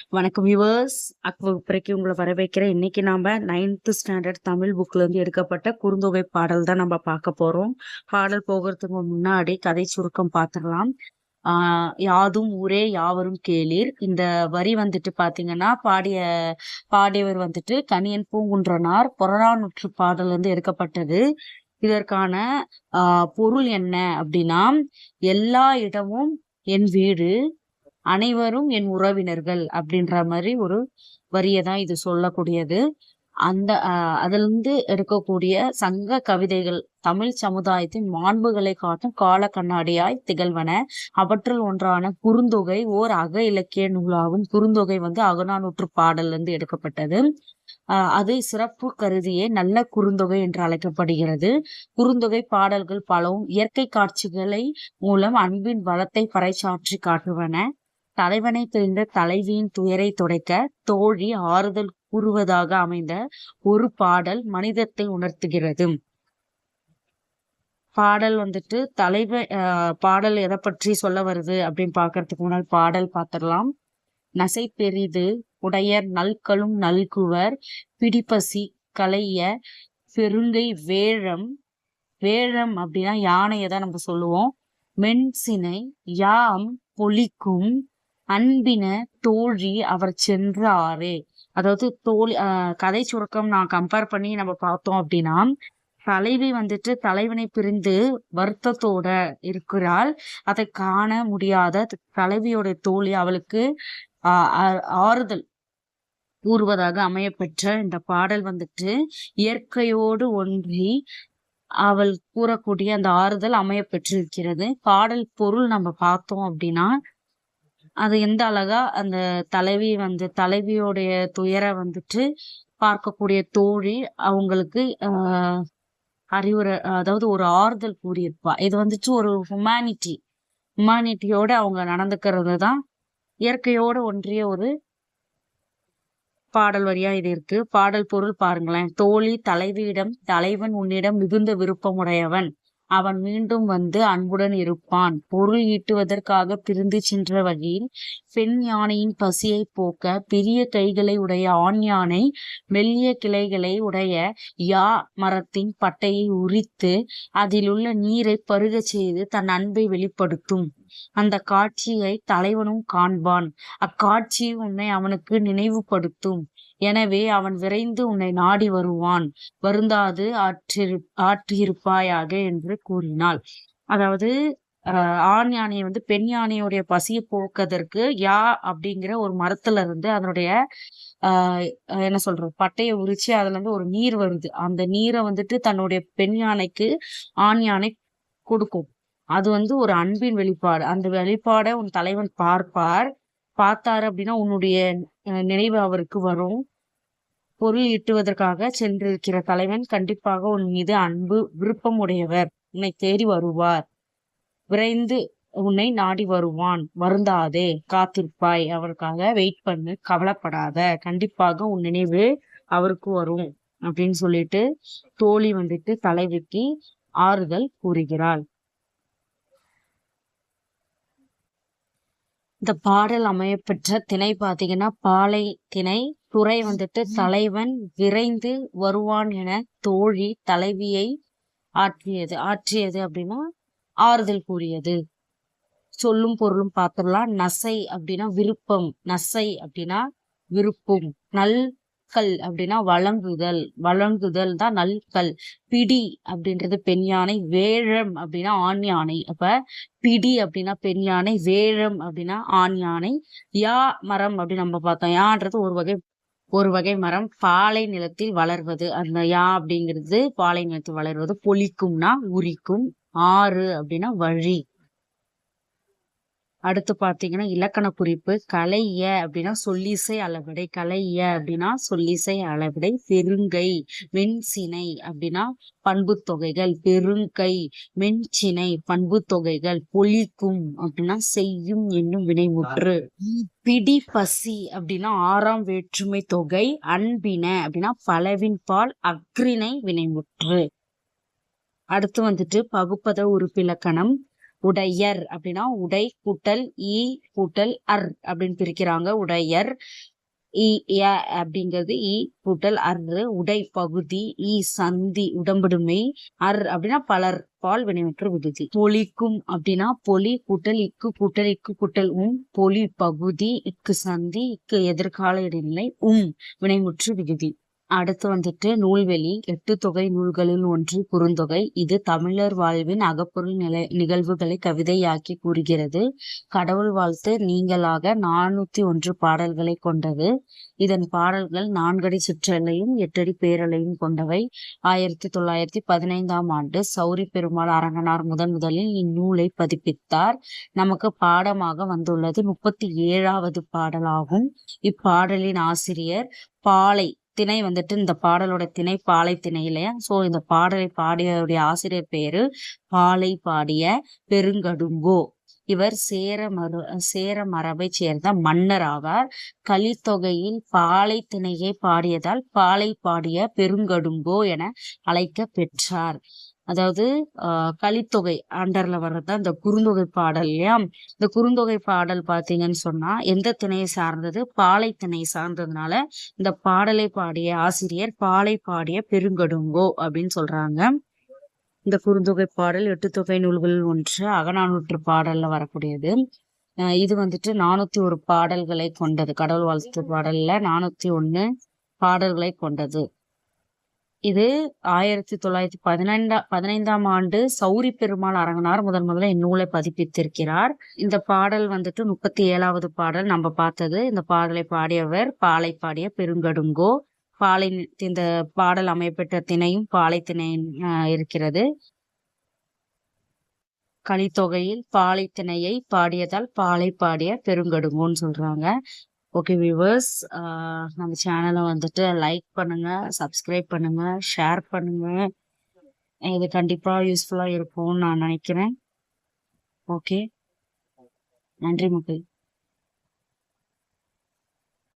வணக்கம் வியூவர்ஸ். வகுப்பறைக்கு உங்களை வரவேற்கிறேன். இன்னைக்கு நாம 9th ஸ்டாண்டர்ட் தமிழ் புக்ல இருந்து எடுக்கப்பட்ட குறுந்தொகை பாடல் தான் நம்ம பார்க்க போறோம். பாடல் போகிறதுக்கு முன்னாடி கதை சுருக்கம் பார்த்துடலாம். யாதும் ஊரே யாவரும் கேளீர். இந்த வரி வந்துட்டு பாத்தீங்கன்னா பாடியவர் வந்துட்டு கணியன் பூங்குன்றனார். புறநானூற்று பாடல் இருந்து எடுக்கப்பட்டது. இதற்கான பொருள் என்ன அப்படின்னா, எல்லா இடமும் என் வீடு, அனைவரும் என் உறவினர்கள் அப்படின்ற மாதிரி ஒரு வரியை தான் இது சொல்லக்கூடியது. அதுல இருந்து எடுக்கக்கூடிய சங்க கவிதைகள் தமிழ் சமுதாயத்தின் மாண்புகளை காட்டும் கால கண்ணாடியாய் திகழ்வன. அவற்றுள் ஒன்றான குறுந்தொகை ஓர் அக இலக்கிய நூலாகும். குறுந்தொகை அகநானூற்று பாடல்ல இருந்து எடுக்கப்பட்டது. அது சிறப்பு கருதியே நல்ல குறுந்தொகை என்று அழைக்கப்படுகிறது. குறுந்தொகை பாடல்கள் பலவும் இயற்கை காட்சிகளை மூலம் அன்பின் வளத்தை பறைசாற்றி காட்டுவன. தலைவனை பிரிந்த தலைவியின் துயரை துடைக்க தோழி ஆறுதல் கூறுவதாக அமைந்த ஒரு பாடல் மனிதத்தை உணர்த்துகிறது. பாடல் பாடல் எதை பற்றி சொல்ல வருது அப்படின்னு பாக்குறதுக்கு முன்னாடி பாடல் பார்த்திடலாம். நசை பெரிது உடையர் நல்களும் நல்குவர், பிடிப்பசி களைய பெருங்கை வேழம். வேழம் அப்படின்னா யானையை தான் நம்ம சொல்லுவோம். மென்சினை யாம் பொலிக்கும் அன்பின தோழி அவர் சென்றாரே. அதாவது கதை சுருக்கம் நான் கம்பேர் பண்ணி நம்ம பார்த்தோம் அப்படின்னா, தலைவி தலைவனை பிரிந்து வருத்தத்தோட இருக்கிறாள். அதை காண முடியாத தலைவியோட தோழி அவளுக்கு ஆறுதல் கூறுவதாக அமையப்பெற்ற இந்த பாடல் இயற்கையோடு ஒன்றி அவள் கூறக்கூடிய அந்த ஆறுதல் அமையப்பெற்றிருக்கிறது. பாடல் பொருள் நம்ம பார்த்தோம் அப்படின்னா, அது எந்த அழகா அந்த தலைவியோடைய துயரை பார்க்கக்கூடிய தோழி அவங்களுக்கு அறிவுரை, அதாவது ஒரு ஆறுதல் கூறியிருப்பா. இது ஒரு ஹியூமானிட்டியோட அவங்க நடந்துக்கிறது தான் இயற்கையோட ஒன்றிய ஒரு பாடல் வரியா இது இருக்கு. பாடல் பொருள் பாருங்களேன். தோழி தலைவியிடம் தலைவன் உன்னிடம் மிகுந்த விருப்பமுடையவன், அவன் மீண்டும் அன்புடன் இருப்பான். பொருள் ஈட்டுவதற்காக பிரிந்து சென்ற வழியில் பெண் யானையின் பசியை போக்க பெரிய கைகளை உடைய ஆண் யானை மெல்லிய கிளைகளை உடைய யா மரத்தின் பட்டையை உரித்து அதிலுள்ள நீரை பருக செய்து தன் அன்பை வெளிப்படுத்தும். அந்த காட்சியை தலைவனும் காண்பான். அக்காட்சி உன்னை அவனுக்கு நினைவுபடுத்தும். எனவே அவன் விரைந்து உன்னை நாடி வருவான். வருந்தாது ஆற்றியிருப்பாயாக என்று கூறினாள். அதாவது ஆண் யானையை பெண் யானையுடைய பசியை போக்குவதற்கு யா அப்படிங்கிற ஒரு மரத்துல இருந்து அதனுடைய என்ன சொல்றது பட்டையை உரிச்சு அதுல இருந்து ஒரு நீர் வருது. அந்த நீரை தன்னுடைய பெண் யானைக்கு ஆண் யானை கொடுக்கும். அது ஒரு அன்பின் வெளிப்பாடு. அந்த வெளிப்பாடை உன் தலைவன் பார்த்தாரு அப்படின்னா உன்னுடைய நினைவு அவருக்கு வரும். பொருள் ஈட்டுவதற்காக சென்றிருக்கிற தலைவன் கண்டிப்பாக உன் மீது அன்பு விருப்பம் உடையவர். உன்னை தேடி வருவார். விரைந்து உன்னை நாடி வருவான். வருந்தாதே, காத்திருப்பாய், அவருக்காக வெயிட் பண்ணு, கவலைப்படாத, கண்டிப்பாக உன் நினைவு அவருக்கு வரும் அப்படின்னு சொல்லிட்டு தோழி தலைவிக்கு ஆறுதல் கூறுகிறாள். இந்த பாடல் அமையப்பெற்ற திணை பாத்தீங்கன்னா பாலை திணை. துறை தலைவன் விரைந்து வருவான் என தோழி தலைவியை ஆற்றியது அப்படின்னா ஆறுதல் கூறியது. சொல்லும் பொருளும் பார்த்துடலாம். நசை அப்படின்னா விருப்பம், நசை அப்படின்னா விருப்பம். நல்கல் அப்படின்னா வழங்குதல் தான் நல்கல். பிடி அப்படின்றது பெண் யானை, வேழம் அப்படின்னா ஆண் யானை. அப்ப பிடி அப்படின்னா பெண் யானை, வேழம் அப்படின்னா ஆண் யானை. யா மரம் அப்படின்னு நம்ம பார்த்தோம். யான்றது ஒரு வகை மரம். பாலை நிலத்தில் வளர்வது. அந்த யா அப்படிங்கிறது பாலை நிலத்தில் வளர்வது. பொலிக்கும்னா உரிக்கும். ஆறு அப்படின்னா வழி. அடுத்து பாத்தீங்கன்னா இலக்கண குறிப்பு. கலைய அப்படின்னா சொல்லிசை அளவிடை. கலைய அப்படின்னா சொல்லிசை அளவிடை. பெருங்கை மென்சினை அப்படின்னா பண்பு தொகைகள். பெருங்கை மென்சினை பண்பு தொகைகள். பொலிக்கும் அப்படின்னா செய்யும் என்னும் வினைமுற்று. பிடி பசி அப்படின்னா ஆறாம் வேற்றுமை தொகை. அன்பின அப்படின்னா பலவின் பால் அக்ரிணை வினைமுற்று. அடுத்து பகுப்பத உறுப்பிலக்கணம். உடையர் அப்படின்னா உடை கூட்டல் ஈ கூட்டல் அர் அப்படின்னு பிரிக்கிறாங்க. உடையர். அப்படிங்கிறது ஈ கூட்டல் அர். உடை பகுதி. ஈ சந்தி உடம்படுமை. அர் அப்படின்னா பலர் பால் வினைமுற்று விகுதி. பொலிக்கும் அப்படின்னா பொலி கூட்டல் இக்கு கூட்டல் இக்கு கூட்டல் பொலி பகுதி. இக்கு சந்தி. இக்கு எதிர்கால இடைநிலை. வினைமுற்று விகுதி. அடுத்து வந்துட்டு நூல்வெளி. 8 தொகை நூல்களில் ஒன்று குறுந்தொகை. இது தமிழர் வாழ்வின் அகப்பொருள் நிகழ்வுகளை கவிதையாக்கி கூறுகிறது. கடவுள் வாழ்த்து நீங்களாக 401 பாடல்களை கொண்டது. இதன் பாடல்கள் 4 அடி சிற்றலையும் 8 அடி பேரலையும் கொண்டவை. 1915 ஆண்டு சௌரி பெருமாள் அரங்கனார் முதலில் இந்நூலை பதிப்பித்தார். நமக்கு பாடமாக வந்துள்ளது 37வது பாடலாகும். இப்பாடலின் ஆசிரியர் பாலை. திணை வந்துட்டு இந்த பாடலோட திணை பாலை திணை இல்லையா? சோ இந்த பாடலை பாடியவருடைய ஆசிரியர் பேரு பாலை பாடிய பெருங்கடுங்கோ. இவர் சேர மரபை சேர்ந்த மன்னர் ஆவார். கலித்தொகையில் பாலை திணையை பாடியதால் பாலை பாடிய பெருங்கடுங்கோ என அழைக்க பெற்றார். அதாவது கலித்தொகை அண்டர்ல வர்றதுதான் இந்த குறுந்தொகை பாடல் இல்லையா? இந்த குறுந்தொகை பாடல் பாத்தீங்கன்னு சொன்னா எந்த திணையை சார்ந்தது? பாலை திணை சார்ந்ததுனால இந்த பாடலை பாடிய ஆசிரியர் பாலை பாடிய பெருங்கடுங்கோ அப்படின்னு சொல்றாங்க. இந்த குறுந்தொகை பாடல் 8 தொகை நூல்களில் ஒன்று. அகநானூற்று பாடல்ல வரக்கூடியது. இது வந்துட்டு 401 பாடல்களை கொண்டது. கடவுள் வாழ்த்து பாடல்ல 401 பாடல்களை கொண்டது. இது 1915 ஆண்டு சௌரி பெருமாள் அரங்கனார் முதல்ல இந்நூலை பதிப்பித்திருக்கிறார். இந்த பாடல் வந்துட்டு 37வது பாடல் நம்ம பார்த்தது. இந்த பாடலை பாடியவர் பாலை பாடிய பெருங்கடுங்கோ. இந்த பாடல் அமையப்பெற்ற திணையும் பாலை திணை இருக்கிறது. கலித்தொகையில் பாலை திணையை பாடியதால் பாலை பாடிய பெருங்கடுங்கோன்னு சொல்றாங்க. ஓகே வியூவர்ஸ், நம்ம சேனலை வந்துட்டு லைக் பண்ணுங்க, சப்ஸ்கிரைப் பண்ணுங்க, ஷேர் பண்ணுங்க. இது கண்டிப்பா யூஸ்ஃபுல்லா இருக்கும்னு நான் நினைக்கிறேன். ஓகே, நன்றி மக்கள்.